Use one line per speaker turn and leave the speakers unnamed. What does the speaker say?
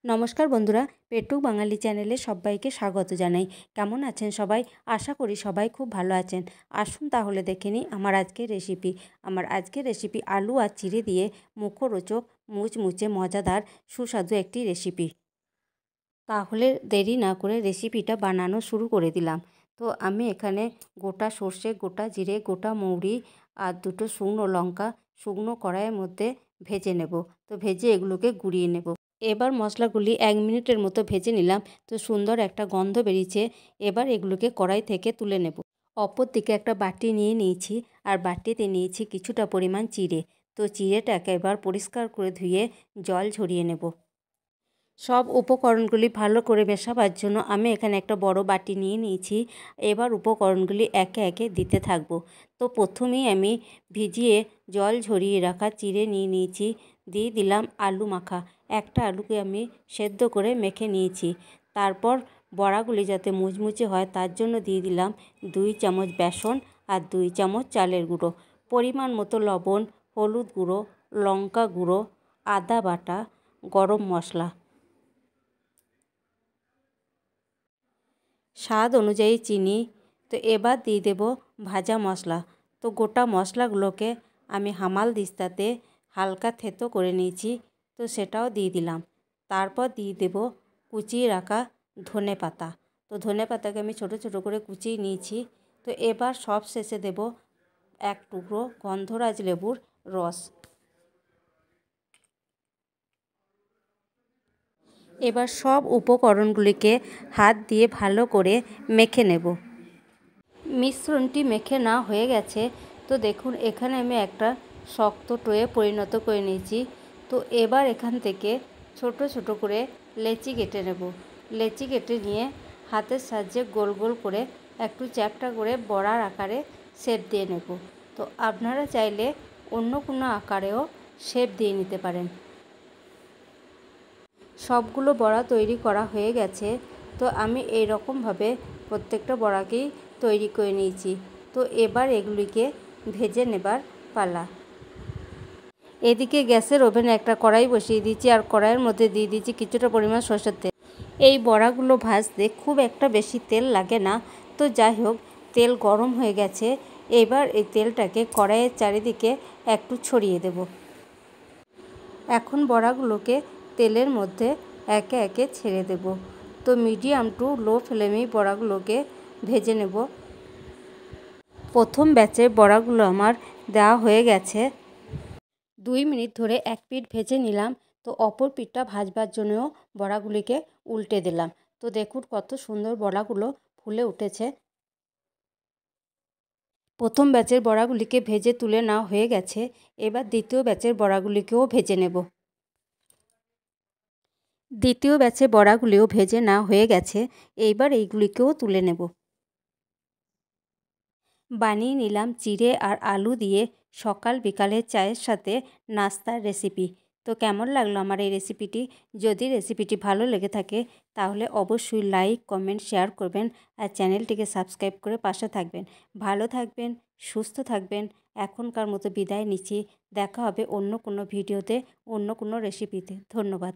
নমস্কার বন্ধুরা, পেটুক বাঙালি চ্যানেলে সবাইকে স্বাগত জানাই। কেমন আছেন সবাই? আশা করি সবাই খুব ভালো আছেন। আসুন তাহলে দেখে নিই আমার আজকের রেসিপি। আমার আজকের রেসিপি আলু আর চিড়ে দিয়ে মুখরোচক, মুচমুচে, মজাদার, সুস্বাদু একটি রেসিপি। তাহলে দেরি না করে রেসিপিটা বানানো শুরু করে দিলাম। তো আমি এখানে গোটা সর্ষে, গোটা জিরে, গোটা মৌরি আর দুটো শুকনো লঙ্কা শুকনো কড়াইয়ের মধ্যে ভেজে নেব। তো ভেজে এগুলোকে গুঁড়িয়ে নেব। এবার মশলাগুলি 1 মিনিটের মতো ভেজে নিলাম। তো সুন্দর একটা গন্ধ বেরিয়েছে। এবার এগুলোকে কড়াই থেকে তুলে নেব। অপর দিকে একটা বাটি নিয়ে নিয়েছি আর বাটিতে নিয়েছি কিছুটা পরিমাণ চিড়ে। তো চিড়েটাকে এবার পরিষ্কার করে ধুয়ে জল ঝরিয়ে নেব। সব উপকরণগুলি ভালো করে মেশাবার জন্য আমি এখানে একটা বড় বাটি নিয়ে নিয়েছি। এবার উপকরণগুলি একে একে দিতে থাকব। তো প্রথমেই আমি ভিজিয়ে জল ঝরিয়ে রাখা চিড়ে নিয়ে নিয়েছি। দিয়ে দিলাম আলু মাখা। একটা আলুকে আমি সেদ্ধ করে মেখে নিয়েছি। তারপর বড়াগুলি যাতে মুচমুচে হয় তার জন্য দিয়ে দিলাম 2 চামচ বেসন আর 2 চামচ চালের গুঁড়ো, পরিমাণ মতো লবণ, হলুদ গুঁড়ো, লঙ্কা গুঁড়ো, আদা বাটা, গরম মশলা, স্বাদ অনুযায়ী চিনি। তো এবার দিয়ে দেব ভাজা মশলা। তো গোটা মশলাগুলোকে আমি হামাল দিস্তাতে হালকা থেতো করে নিয়েছি। তো সেটাও দিয়ে দিলাম। তারপর দিয়ে দেব কুচিয়ে রাখা ধনে পাতা। তো ধনে পাতাকে আমি ছোটো ছোটো করে কুচিয়ে নিয়েছি। তো এবার সব শেষে দেব 1 টুকরো গন্ধরাজ লেবুর রস। এবার সব উপকরণগুলিকে হাত দিয়ে ভালো করে মেখে নেব। মিশ্রণটি মেখে না হয়ে গেছে। তো দেখুন এখানে আমি একটা শক্ত টোয়ে পরিণত করে নিয়েছি। তো এবার এখান থেকে ছোট ছোট করে লেচি কেটে নেব। লেচি কেটে নিয়ে হাতের সাহায্যে গোল গোল করে একটু চ্যাপ্টা করে বড়ার আকারে শেপ দিয়ে নেব। তো আপনারা চাইলে অন্য কোনো আকারেও শেপ দিয়ে নিতে পারেন। সবগুলো বড়া তৈরি করা হয়ে গেছে। তো আমি এই রকমভাবে প্রত্যেকটা বড়াকেই তৈরি করে নিয়েছি। তো এবার এগুলিকে ভেজে নেবার পালা। এদিকে গ্যাসের ওভেনে একটা কড়াই বসিয়ে দিয়েছি আর কড়াইয়ের মধ্যে দিয়ে দিয়েছি কিছুটা পরিমাণ সরষের তেল। এই বড়াগুলো ভাজতে খুব একটা বেশি তেল লাগে না। তো যাই হোক, তেল গরম হয়ে গেছে। এবার এই তেলটাকে কড়াইয়ের চারিদিকে একটু ছড়িয়ে দেব। এখন বড়াগুলোকে তেলের মধ্যে একে একে ছেড়ে দেব। তো মিডিয়াম টু লো ফ্লেমেই বড়াগুলোকে ভেজে নেব। প্রথম ব্যাচে বড়াগুলো আমার দেওয়া হয়ে গেছে। 2 মিনিট ধরে এক পিঠ ভেজে নিলাম। তো অপর পিঠটা ভাজবার জন্যও বড়াগুলিকে উল্টে দিলাম। তো দেখুন কত সুন্দর বড়াগুলো ফুলে উঠেছে। প্রথম ব্যাচের বড়াগুলিকে ভেজে তুলে নেওয়া হয়ে গেছে। এবার দ্বিতীয় ব্যাচের বড়াগুলিকেও ভেজে নেব। দ্বিতীয় ব্যাচে বড়াগুলিও ভেজে নেওয়া হয়ে গেছে। এইবার এইগুলিকেও তুলে নেব। বানিয়ে নিলাম চিড়ে আর আলু দিয়ে সকাল বিকালে চায়ের সাথে নাস্তার রেসিপি। তো কেমন লাগলো আমার এই রেসিপিটি? যদি রেসিপিটি ভালো লেগে থাকে তাহলে অবশ্যই লাইক, কমেন্ট, শেয়ার করবেন আর চ্যানেলটিকে সাবস্ক্রাইব করে পাশে থাকবেন। ভালো থাকবেন, সুস্থ থাকবেন। এখনকার মতো বিদায় নিচ্ছি। দেখা হবে অন্য কোনো ভিডিওতে, অন্য কোনো রেসিপিতে। ধন্যবাদ।